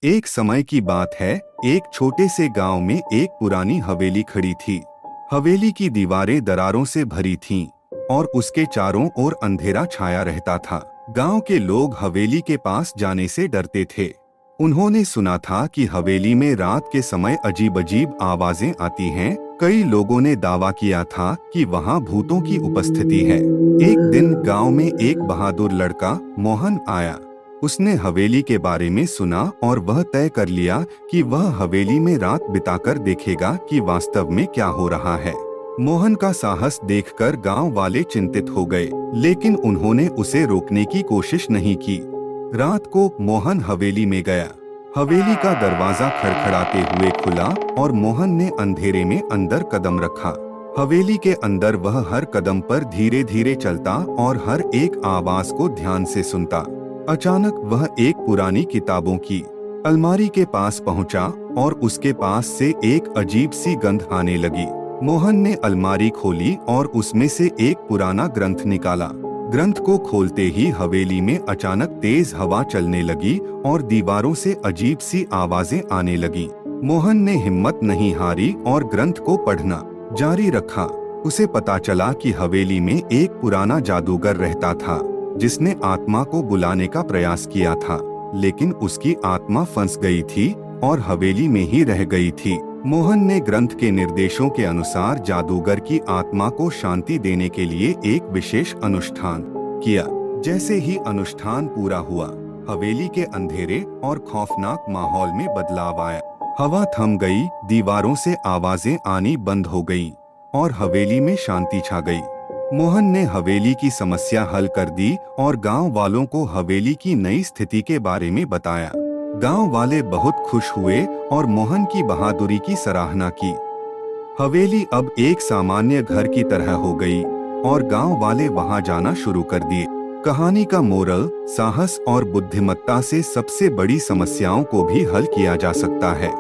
एक समय की बात है। एक छोटे से गांव में एक पुरानी हवेली खड़ी थी। हवेली की दीवारें दरारों से भरी थीं और उसके चारों ओर अंधेरा छाया रहता था। गांव के लोग हवेली के पास जाने से डरते थे। उन्होंने सुना था कि हवेली में रात के समय अजीब अजीब आवाजें आती हैं। कई लोगों ने दावा किया था कि वहां भूतों की उपस्थिति है। एक दिन गांव में एक बहादुर लड़का मोहन आया। उसने हवेली के बारे में सुना और वह तय कर लिया कि वह हवेली में रात बिताकर देखेगा कि वास्तव में क्या हो रहा है। मोहन का साहस देखकर गांव वाले चिंतित हो गए, लेकिन उन्होंने उसे रोकने की कोशिश नहीं की। रात को मोहन हवेली में गया। हवेली का दरवाजा खड़खड़ाते हुए खुला और मोहन ने अंधेरे में अंदर कदम रखा। हवेली के अंदर वह हर कदम पर धीरे धीरे चलता और हर एक आवाज को ध्यान से सुनता। अचानक वह एक पुरानी किताबों की अलमारी के पास पहुंचा और उसके पास से एक अजीब सी गंध आने लगी। मोहन ने अलमारी खोली और उसमें से एक पुराना ग्रंथ निकाला। ग्रंथ को खोलते ही हवेली में अचानक तेज हवा चलने लगी और दीवारों से अजीब सी आवाजें आने लगी। मोहन ने हिम्मत नहीं हारी और ग्रंथ को पढ़ना जारी रखा। उसे पता चला कि हवेली में एक पुराना जादूगर रहता था, जिसने आत्मा को बुलाने का प्रयास किया था, लेकिन उसकी आत्मा फंस गई थी और हवेली में ही रह गई थी। मोहन ने ग्रंथ के निर्देशों के अनुसार जादूगर की आत्मा को शांति देने के लिए एक विशेष अनुष्ठान किया। जैसे ही अनुष्ठान पूरा हुआ, हवेली के अंधेरे और खौफनाक माहौल में बदलाव आया। हवा थम गई, दीवारों से आवाजें आनी बंद हो गईं और हवेली में शांति छा गई। मोहन ने हवेली की समस्या हल कर दी और गांव वालों को हवेली की नई स्थिति के बारे में बताया। गांव वाले बहुत खुश हुए और मोहन की बहादुरी की सराहना की। हवेली अब एक सामान्य घर की तरह हो गई और गांव वाले वहां जाना शुरू कर दिए। कहानी का मोरल: साहस और बुद्धिमत्ता से सबसे बड़ी समस्याओं को भी हल किया जा सकता है।